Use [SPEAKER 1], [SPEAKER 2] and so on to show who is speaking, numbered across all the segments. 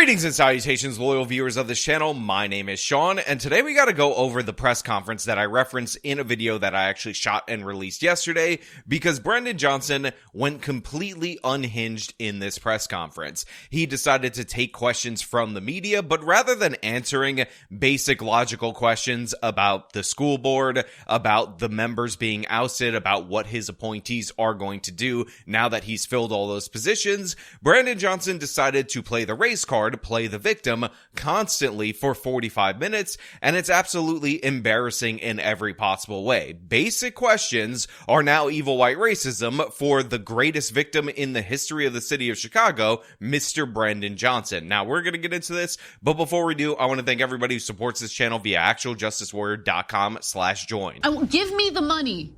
[SPEAKER 1] Greetings and salutations, loyal viewers of this channel. My name is Sean, and today we gotta go over the press conference that I referenced in a video that I actually shot and released yesterday, because Brandon Johnson went completely unhinged in this press conference. He decided to take questions from the media, but rather than answering basic logical questions about the school board, about the members being ousted, about what his appointees are going to do now that he's filled all those positions, Brandon Johnson decided to play the race card, play the victim constantly for 45 minutes, and it's absolutely embarrassing in every possible way. Basic questions are now evil white racism for the greatest victim in the history of the city of Chicago, Mr. Brandon Johnson. Now, we're going to get into this, but before we do, I want to thank everybody who supports this channel via actualjusticewarrior.com/join.
[SPEAKER 2] Give me the money.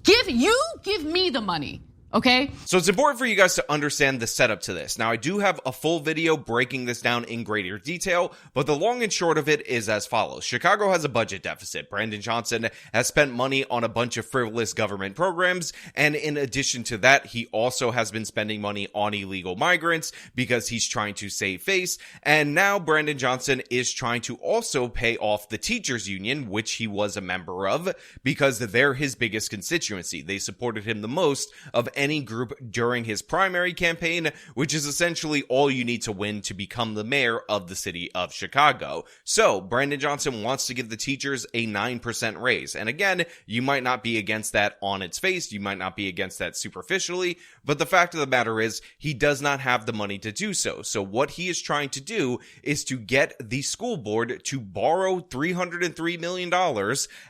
[SPEAKER 2] Give me the money. Okay.
[SPEAKER 1] So it's important for you guys to understand the setup to this. Now, I do have a full video breaking this down in greater detail, but the long and short of it is as follows. Chicago has a budget deficit. Brandon Johnson has spent money on a bunch of frivolous government programs, and in addition to that, he also has been spending money on illegal migrants because he's trying to save face, and now Brandon Johnson is trying to also pay off the teachers union, which he was a member of, because they're his biggest constituency. They supported him the most of any group during his primary campaign, which is essentially all you need to win to become the mayor of the city of Chicago. So Brandon Johnson wants to give the teachers a 9% raise. And again, you might not be against that on its face. You might not be against that superficially, but the fact of the matter is he does not have the money to do so. So what he is trying to do is to get the school board to borrow $303 million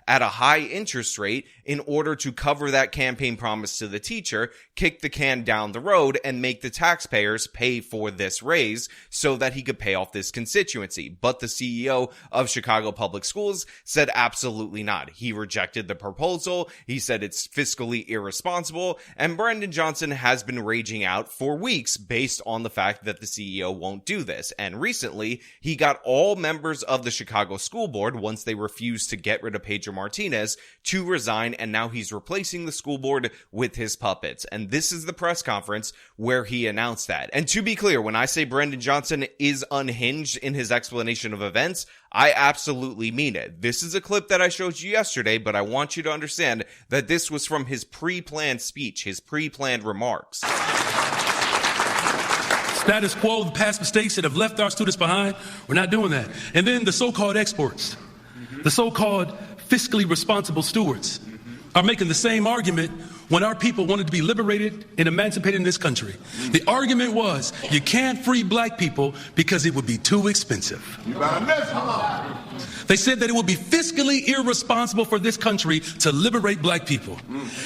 [SPEAKER 1] at a high interest rate in order to cover that campaign promise to the teacher, kick the can down the road, and make the taxpayers pay for this raise so that he could pay off this constituency. But the CEO of Chicago Public Schools said absolutely not. He rejected the proposal. He said it's fiscally irresponsible, and Brandon Johnson has been raging out for weeks based on the fact that the CEO won't do this. And recently, he got all members of the Chicago School Board, once they refused to get rid of Pedro Martinez, to resign, and now he's replacing the school board with his puppets. And this is the press conference where he announced that. And to be clear, when I say Brandon Johnson is unhinged in his explanation of events, I absolutely mean it. This is a clip that I showed you yesterday, but I want you to understand that this was from his pre-planned speech, his pre-planned remarks.
[SPEAKER 3] Status quo, the past mistakes that have left our students behind, we're not doing that. And then the so-called exports, the so-called fiscally responsible stewards are making the same argument when our people wanted to be liberated and emancipated in this country. The argument was, you can't free black people because it would be too expensive. They said that it would be fiscally irresponsible for this country to liberate black people.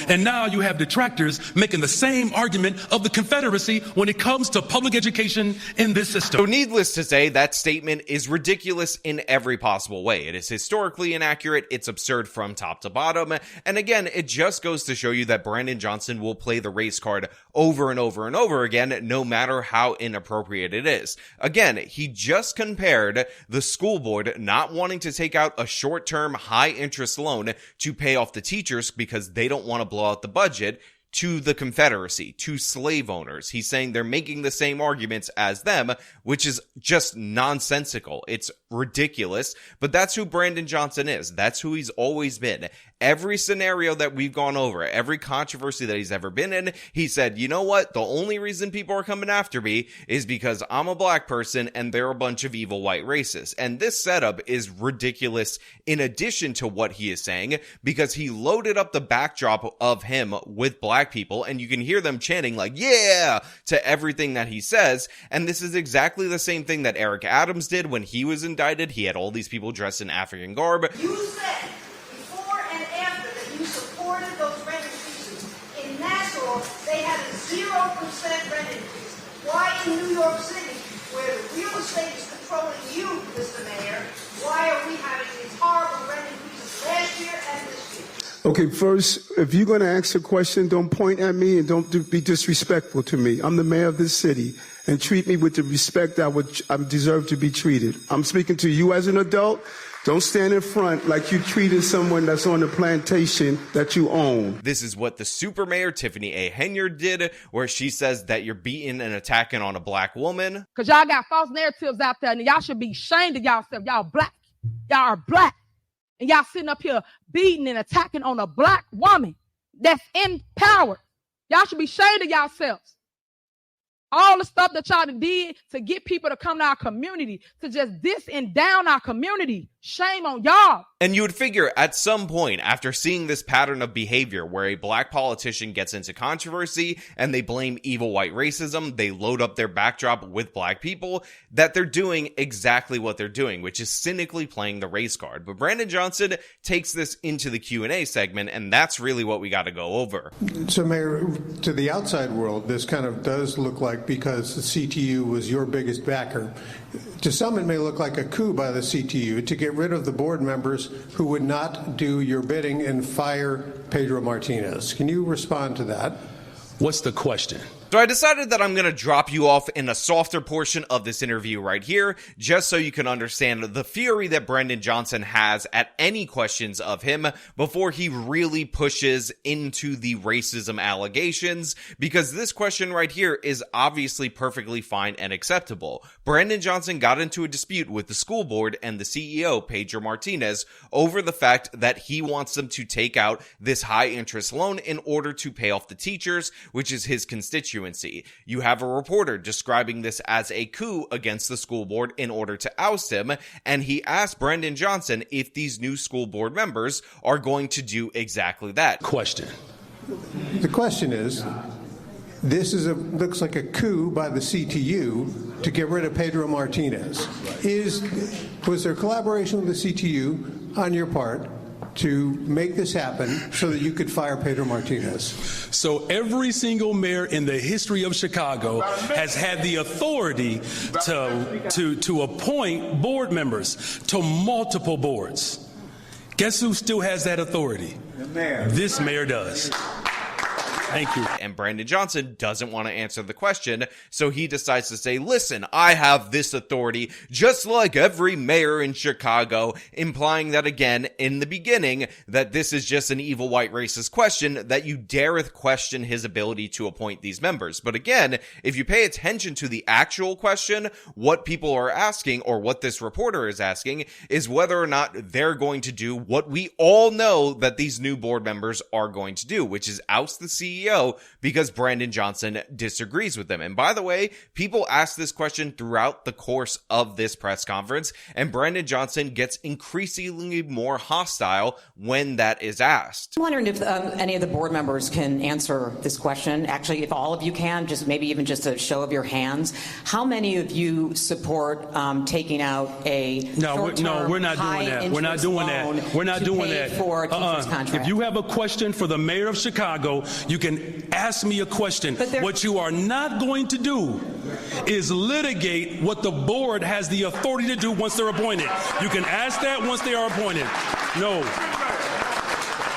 [SPEAKER 3] And now you have detractors making the same argument of the Confederacy when it comes to public education in this system.
[SPEAKER 1] So needless to say, that statement is ridiculous in every possible way. It is historically inaccurate, it's absurd from top to bottom, and again, it just goes to show you that Brandon Johnson will play the race card over and over and over again, no matter how inappropriate it is. Again, he just compared the school board not wanting to take out a short-term, high-interest loan to pay off the teachers because they don't want to blow out the budget to the Confederacy, to slave owners. He's saying they're making the same arguments as them, which is just nonsensical. It's ridiculous, but that's who Brandon Johnson is. That's who he's always been. Every scenario that we've gone over, every controversy that he's ever been in, he said, you know what? The only reason people are coming after me is because I'm a black person and they're a bunch of evil white racists. And this setup is ridiculous in addition to what he is saying, because he loaded up the backdrop of him with black people, and you can hear them chanting like, yeah, to everything that he says. And this is exactly the same thing that Eric Adams did when he was indicted. He had all these people dressed in African garb.
[SPEAKER 4] You said before and after that you supported those rent increases. In Nassau, they had a 0% rent increase. Why in New York City, where the real estate is controlling you, Mr. Mayor, why are we having these horrible rent increases last year and this year?
[SPEAKER 5] Okay, first, if you're going to ask a question, don't point at me and don't be disrespectful to me. I'm the mayor of this city, and treat me with the respect I deserve to be treated. I'm speaking to you as an adult. Don't stand in front like you treated someone that's on the plantation that you own.
[SPEAKER 1] This is what the super mayor, Tiffany A. Henyard, did, where she says that you're beating and attacking on a black woman.
[SPEAKER 6] Because y'all got false narratives out there, and y'all should be ashamed of yourself. Y'all black. Y'all are black. And y'all sitting up here beating and attacking on a black woman that's in power. Y'all should be ashamed of yourselves. All the stuff that y'all did to get people to come to our community, to just diss and down our community. Shame on y'all.
[SPEAKER 1] And you would figure at some point, after seeing this pattern of behavior where a black politician gets into controversy and they blame evil white racism, they load up their backdrop with black people, that they're doing exactly what they're doing, which is cynically playing the race card. But Brandon Johnson takes this into the Q&A segment, and that's really what we got to go over.
[SPEAKER 7] So, Mayor, to the outside world, this kind of does look like, because the CTU was your biggest backer, to some it may look like a coup by the CTU to get rid of the board members who would not do your bidding and fire Pedro Martinez. Can you respond to that?
[SPEAKER 3] What's the question?
[SPEAKER 1] So I decided that I'm going to drop you off in a softer portion of this interview right here, just so you can understand the fury that Brandon Johnson has at any questions of him before he really pushes into the racism allegations, because this question right here is obviously perfectly fine and acceptable. Brandon Johnson got into a dispute with the school board and the CEO, Pedro Martinez, over the fact that he wants them to take out this high interest loan in order to pay off the teachers, which is his constituency. You have a reporter describing this as a coup against the school board in order to oust him, and he asked Brandon Johnson if these new school board members are going to do exactly that.
[SPEAKER 3] Question.
[SPEAKER 7] The question is, this looks like a coup by the CTU to get rid of Pedro Martinez. Was there collaboration with the CTU on your part to make this happen so that you could fire Pedro Martinez?
[SPEAKER 3] So every single mayor in the history of Chicago has had the authority to appoint board members to multiple boards. Guess who still has that authority? The mayor. This mayor does. Thank you.
[SPEAKER 1] And Brandon Johnson doesn't want to answer the question, so he decides to say, listen, I have this authority just like every mayor in Chicago, implying that again, in the beginning, that this is just an evil white racist question, that you dareth question his ability to appoint these members. But again, if you pay attention to the actual question, what people are asking, or what this reporter is asking, is whether or not they're going to do what we all know that these new board members are going to do, which is oust the CEO because Brandon Johnson disagrees with them. And by the way, people ask this question throughout the course of this press conference, and Brandon Johnson gets increasingly more hostile when that is asked.
[SPEAKER 8] I'm wondering if any of the board members can answer this question. Actually, if all of you can, maybe even just a show of your hands. How many of you support taking out a
[SPEAKER 3] we're not doing that. We're not doing that. We're not doing that.
[SPEAKER 8] For a teacher's contract?
[SPEAKER 3] If you have a question for the mayor of Chicago, you can ask me a question. What you are not going to do is litigate what the board has the authority to do once they're appointed. You can ask that once they are appointed. No.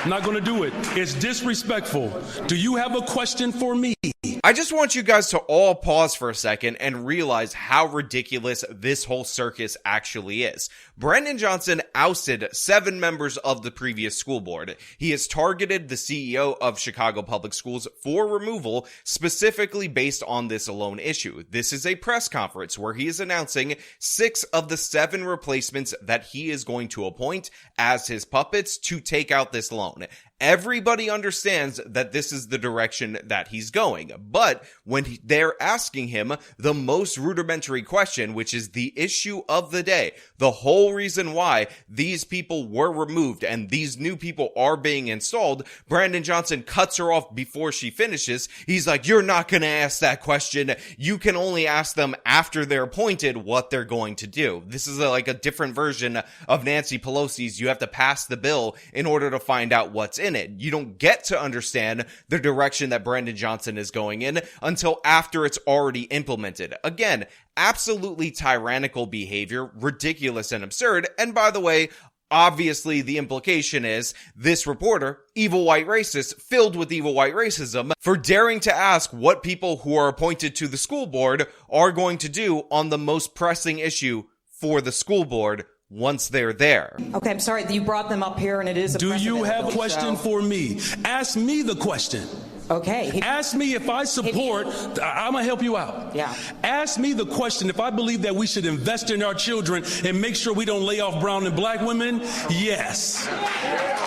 [SPEAKER 3] I'm not going to do it. It's disrespectful. Do you have a question for me?
[SPEAKER 1] I just want you guys to all pause for a second and realize how ridiculous this whole circus actually is. Brandon Johnson ousted 7 members of the previous school board. He has targeted the CEO of Chicago Public Schools for removal, specifically based on this loan issue. This is a press conference where he is announcing 6 of the 7 replacements that he is going to appoint as his puppets to take out this loan. Everybody understands that this is the direction that he's going. But when they're asking him the most rudimentary question, which is the issue of the day, the whole reason why these people were removed and these new people are being installed, Brandon Johnson cuts her off before she finishes. He's like, you're not going to ask that question. You can only ask them after they're appointed what they're going to do. This is like a different version of Nancy Pelosi's you have to pass the bill in order to find out what's in it. You don't get to understand the direction that Brandon Johnson is going in until after it's already implemented. Again, absolutely tyrannical behavior, ridiculous and absurd. And by the way, Obviously, the implication is this reporter, evil white racist, filled with evil white racism, for daring to ask what people who are appointed to the school board are going to do on the most pressing issue for the school board once they're there.
[SPEAKER 8] Okay, I'm sorry that you brought them up here, and it is a
[SPEAKER 3] Do you have a
[SPEAKER 8] precedent,
[SPEAKER 3] question for me? Ask me the question.
[SPEAKER 8] Okay.
[SPEAKER 3] Ask me if I support, I'm going to help you out.
[SPEAKER 8] Yeah.
[SPEAKER 3] Ask me the question if I believe that we should invest in our children and make sure we don't lay off brown and black women. Yes.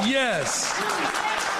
[SPEAKER 3] Yes.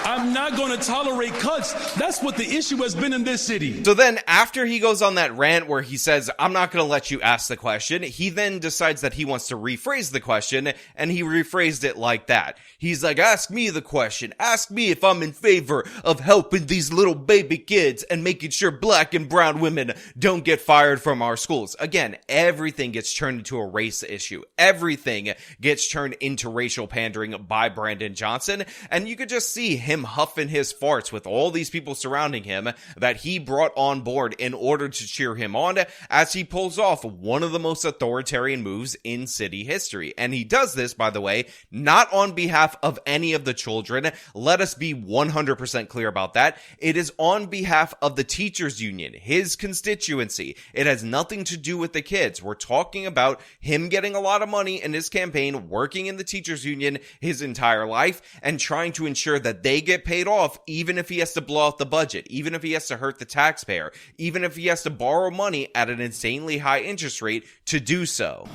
[SPEAKER 3] I'm not going to tolerate cuts. That's what the issue has been in this city.
[SPEAKER 1] So then after he goes on that rant where he says, I'm not going to let you ask the question, he then decides that he wants to rephrase the question, and he rephrased it like that. He's like, ask me the question. Ask me if I'm in favor of helping these little baby kids and making sure black and brown women don't get fired from our schools. Again, everything gets turned into a race issue. Everything gets turned into racial pandering by Brandon Johnson, and you could just see him huffing his farts with all these people surrounding him that he brought on board in order to cheer him on as he pulls off one of the most authoritarian moves in city history. And he does this, by the way, not on behalf of any of the children. Let us be 100% clear about that. It is on behalf of the teachers union, his constituency. It has nothing to do with the kids. We're talking about him getting a lot of money in his campaign, working in the teachers union his entire life, and trying to ensure that they get paid off, even if he has to blow out the budget, even if he has to hurt the taxpayer, even if he has to borrow money at an insanely high interest rate to do so.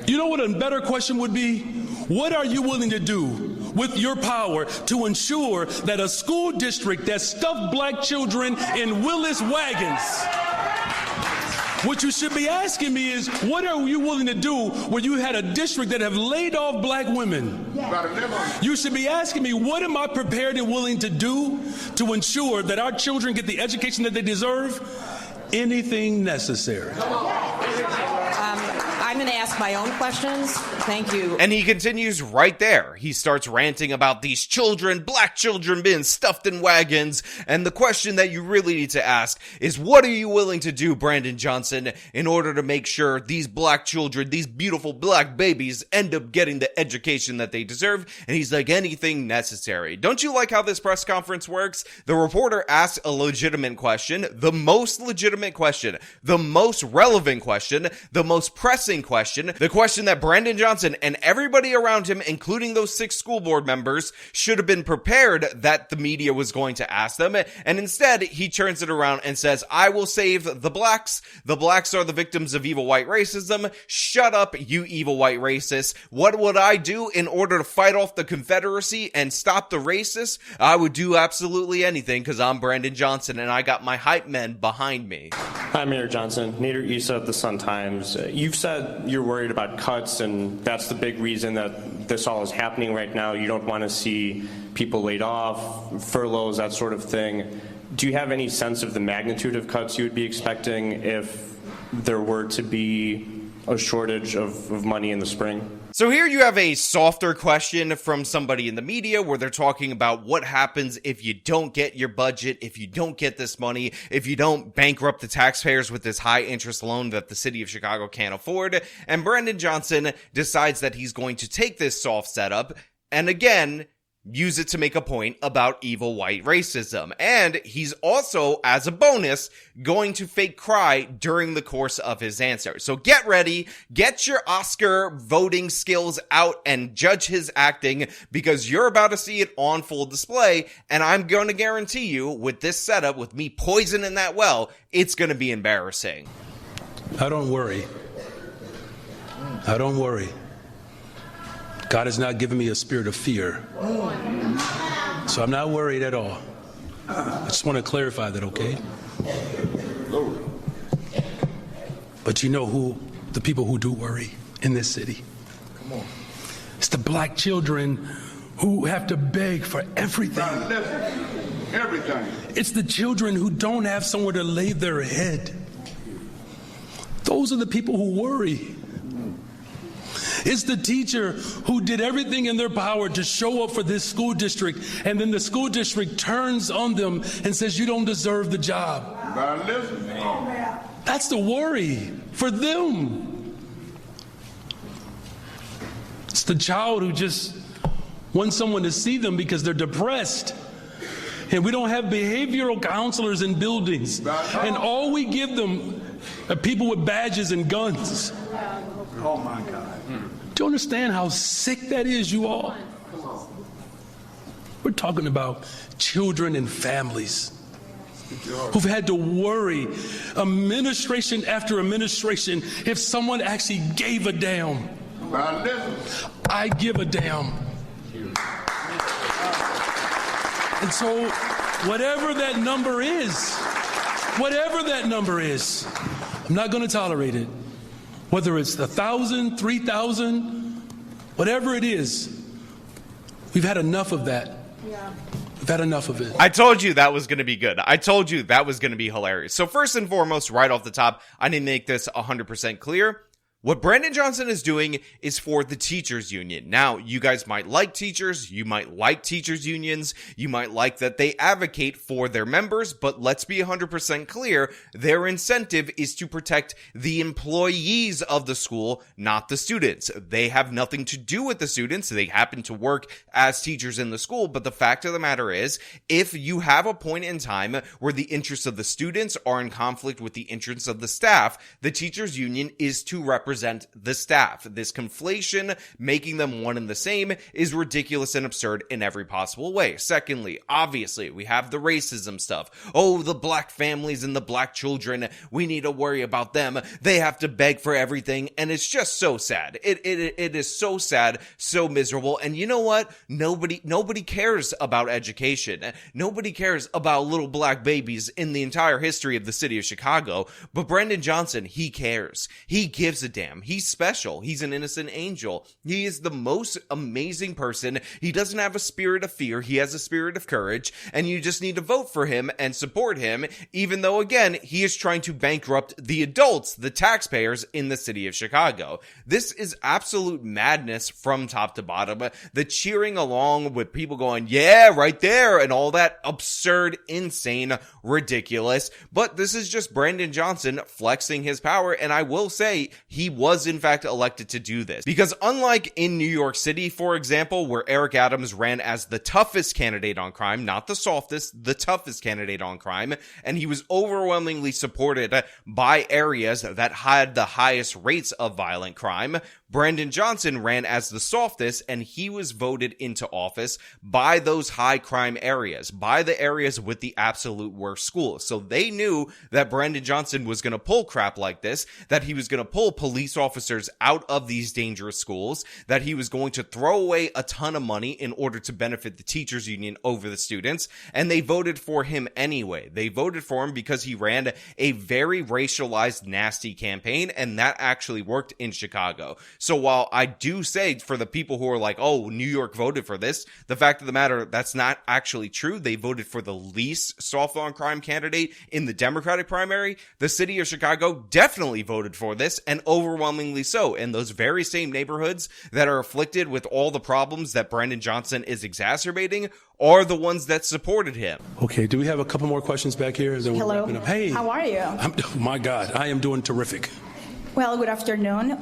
[SPEAKER 3] You know what a better question would be? What are you willing to do with your power to ensure that a school district that stuffed black children in Willis wagons? What you should be asking me is, what are you willing to do when you had a district that have laid off black women? You should be asking me, what am I prepared and willing to do to ensure that our children get the education that they deserve? Anything necessary.
[SPEAKER 8] I'm going to ask my own questions. Thank you.
[SPEAKER 1] And he continues right there. He starts ranting about these children, black children being stuffed in wagons. And the question that you really need to ask is, what are you willing to do, Brandon Johnson, in order to make sure these black children, these beautiful black babies, end up getting the education that they deserve? And he's like, anything necessary. Don't you like how this press conference works? The reporter asks a legitimate question, the most legitimate question, the most relevant question, the most pressing question, the question that Brandon Johnson and everybody around him, including those 6 school board members, should have been prepared that the media was going to ask them. And instead, he turns it around and says, I will save the blacks. The blacks are the victims of evil white racism. Shut up, you evil white racists. What would I do in order to fight off the Confederacy and stop the racists? I would do absolutely anything because I'm Brandon Johnson and I got my hype men behind me.
[SPEAKER 9] Hi, Mayor Johnson. Nader Issa of the Sun-Times. You've said you're worried about cuts, and that's the big reason that this all is happening right now. You don't want to see people laid off, furloughs, that sort of thing. Do you have any sense of the magnitude of cuts you would be expecting if there were to be a shortage of money in the spring?
[SPEAKER 1] So here you have a softer question from somebody in the media where they're talking about what happens if you don't get your budget, if you don't get this money, if you don't bankrupt the taxpayers with this high interest loan that the city of Chicago can't afford. And Brandon Johnson decides that he's going to take this soft setup and again use it to make a point about evil white racism. And he's also, as a bonus, going to fake cry during the course of his answer. So get ready, get your Oscar voting skills out and judge his acting, because you're about to see it on full display. And I'm going to guarantee you, with this setup, with me poisoning that well, it's going to be embarrassing.
[SPEAKER 3] I don't worry. I don't worry. God has not given me a spirit of fear. So I'm not worried at all. I just want to clarify that, okay? But you know who the people who do worry in this city? It's the black children who have to beg for everything.
[SPEAKER 10] Everything.
[SPEAKER 3] It's the children who don't have somewhere to lay their head. Those are the people who worry. It's the teacher who did everything in their power to show up for this school district, and then the school district turns on them and says, you don't deserve the job. That's the worry for them. It's the child who just wants someone to see them because they're depressed. And we don't have behavioral counselors in buildings. And all we give them are people with badges and guns.
[SPEAKER 10] Oh my God.
[SPEAKER 3] Do you understand how sick that is, you all? We're talking about children and families who've had to worry, administration after administration, if someone actually gave a damn. I give a damn. And so whatever that number is, I'm not going to tolerate it. Whether it's 1,000, 3,000, whatever it is, we've had enough of that. Yeah. We've had enough of it.
[SPEAKER 1] I told you that was going to be good. I told you that was going to be hilarious. So first and foremost, right off the top, I need to make this 100% clear. What Brandon Johnson is doing is for the teachers union. Now, you guys might like teachers, you might like teachers unions, you might like that they advocate for their members, but let's be 100% clear, their incentive is to protect the employees of the school, not the students. They have nothing to do with the students. They happen to work as teachers in the school, but the fact of the matter is, if you have a point in time where the interests of the students are in conflict with the interests of the staff, the teachers union is to represent the staff. This conflation, making them one and the same, is ridiculous and absurd in every possible way. Secondly, obviously, we have the racism stuff. Oh, the black families and the black children, we need to worry about them. They have to beg for everything, and it's just so sad. It is so sad, so miserable, and you know what? Nobody cares about education. Nobody cares about little black babies in the entire history of the city of Chicago, but Brandon Johnson, he cares. He gives a damn. He's special. He's an innocent angel. He is the most amazing person. He doesn't have a spirit of fear. He has a spirit of courage, and you just need to vote for him and support him, even though, again, he is trying to bankrupt the adults, the taxpayers in the city of Chicago. This is absolute madness from top to bottom. The cheering along with people going, yeah, right there, and all that absurd, insane, ridiculous. But this is just Brandon Johnson flexing his power, and I will say he was in fact elected to do this. Because unlike in New York City, for example, where Eric Adams ran as the toughest candidate on crime, not the softest, the toughest candidate on crime, and he was overwhelmingly supported by areas that had the highest rates of violent crime, Brandon Johnson ran as the softest, and he was voted into office by those high crime areas, by the areas with the absolute worst schools. So they knew that Brandon Johnson was going to pull crap like this, that he was going to pull police officers out of these dangerous schools, that he was going to throw away a ton of money in order to benefit the teachers union over the students, and they voted for him anyway. They voted for him because he ran a very racialized, nasty campaign, and that actually worked in Chicago. So while I do say for the people who are like, oh, New York voted for this, the fact of the matter, that's not actually true. They voted for the least soft on crime candidate in the Democratic primary. The city of Chicago definitely voted for this, and overwhelmingly so. In those very same neighborhoods that are afflicted with all the problems that Brandon Johnson is exacerbating are the ones that supported him.
[SPEAKER 3] Okay, do we have a couple more questions back here?
[SPEAKER 11] Hello.
[SPEAKER 3] Hey.
[SPEAKER 11] How are you?
[SPEAKER 3] Oh my God, I am doing terrific.
[SPEAKER 11] Well, good afternoon.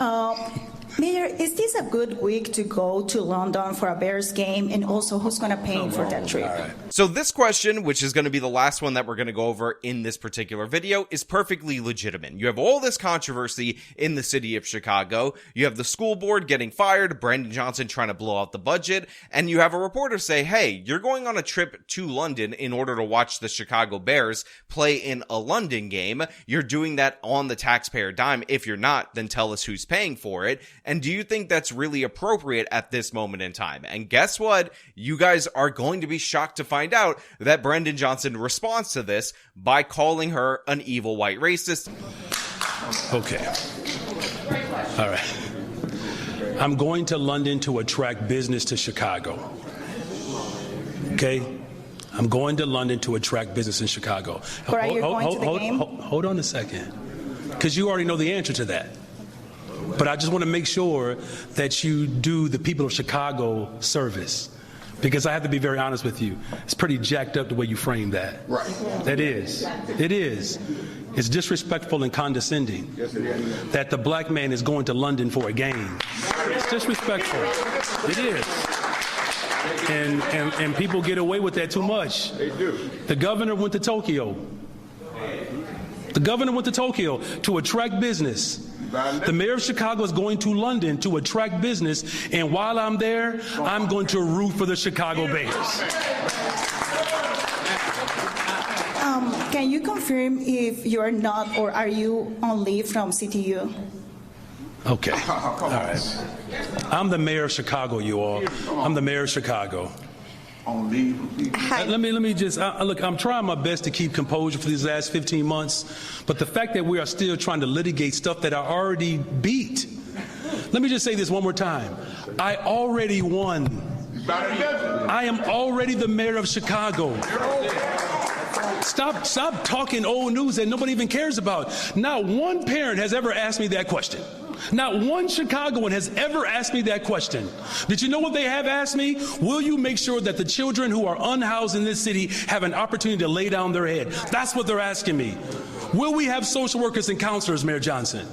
[SPEAKER 11] Mayor, is this a good week to go to London for a Bears game? And also, who's going to pay for that trip?
[SPEAKER 3] All right.
[SPEAKER 1] So this question, which is going to be the last one that we're going to go over in this particular video, is perfectly legitimate. You have all this controversy in the city of Chicago. You have the school board getting fired, Brandon Johnson trying to blow out the budget, and you have a reporter say, hey, you're going on a trip to London in order to watch the Chicago Bears play in a London game. You're doing that on the taxpayer dime. If you're not, then tell us who's paying for it. And do you think that's really appropriate at this moment in time? And guess what? You guys are going to be shocked to find out that Brandon Johnson responds to this by calling her an evil white racist.
[SPEAKER 3] Okay. All right. I'm going to London to attract business to Chicago. Okay? I'm going to London to attract business in Chicago.
[SPEAKER 11] But are you going to the game?
[SPEAKER 3] Hold on a second. Because you already know the answer to that. But I just want to make sure that you do the people of Chicago service because I have to be very honest with you. It's pretty jacked up the way you frame that.
[SPEAKER 12] Right.
[SPEAKER 3] It is. It is. It's disrespectful and condescending that the black man is going to London for a game. It's disrespectful. It is. And people get away with that too much.
[SPEAKER 12] They do.
[SPEAKER 3] The governor went to Tokyo. The governor went to Tokyo to attract business. The mayor of Chicago is going to London to attract business, and while I'm there, I'm going to root for the Chicago Bears.
[SPEAKER 11] Can you confirm if you're not, or are you on leave from CTU?
[SPEAKER 3] Okay. All right. I'm the mayor of Chicago, you all. I'm the mayor of Chicago.
[SPEAKER 12] On leave.
[SPEAKER 3] Let me just look. I'm trying my best to keep composure for these last 15 months, but the fact that we are still trying to litigate stuff that I already beat. Let me just say this one more time. I already won. I am already the mayor of Chicago. Stop talking old news that nobody even cares about. Not one parent has ever asked me that question. Not one Chicagoan has ever asked me that question. Did you know what they have asked me? Will you make sure that the children who are unhoused in this city have an opportunity to lay down their head? That's what they're asking me. Will we have social workers and counselors, Mayor Johnson?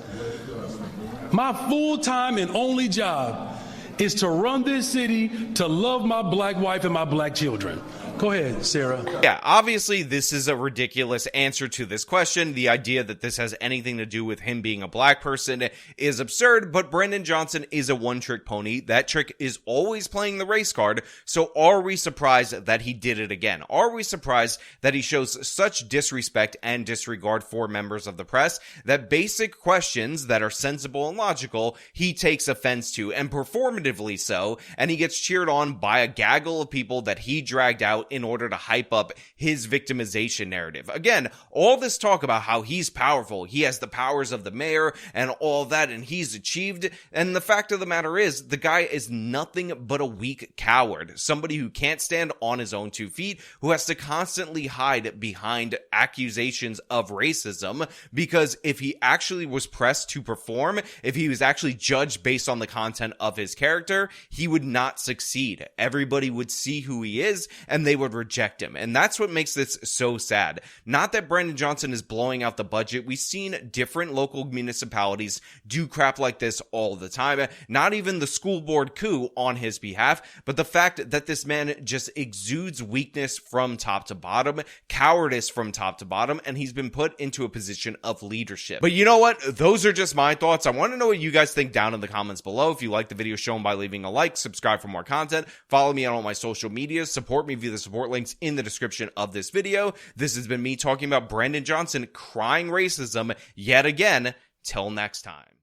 [SPEAKER 3] My full-time and only job is to run this city, to love my black wife and my black children. Go ahead, Sarah.
[SPEAKER 1] Yeah, obviously this is a ridiculous answer to this question. The idea that this has anything to do with him being a black person is absurd, but Brandon Johnson is a one-trick pony. That trick is always playing the race card, so are we surprised that he did it again? Are we surprised that he shows such disrespect and disregard for members of the press that basic questions that are sensible and logical, he takes offense to, and performatively so, and he gets cheered on by a gaggle of people that he dragged out in order to hype up his victimization narrative. Again, all this talk about how he's powerful, he has the powers of the mayor and all that, and he's achieved, and the fact of the matter is, the guy is nothing but a weak coward. Somebody who can't stand on his own 2 feet, who has to constantly hide behind accusations of racism, because if he actually was pressed to perform, if he was actually judged based on the content of his character, he would not succeed. Everybody would see who he is, and they would reject him. And that's what makes this so sad. Not that Brandon Johnson is blowing out the budget. We've seen different local municipalities do crap like this all the time. Not even the school board coup on his behalf, but the fact that this man just exudes weakness from top to bottom, cowardice from top to bottom, and he's been put into a position of leadership. But you know what? Those are just my thoughts. I want to know what you guys think down in the comments below. If you like the video, show them by leaving a like, subscribe for more content, follow me on all my social medias, support me via the support links in the description of this video. This has been me talking about Brandon Johnson crying racism yet again. Till next time.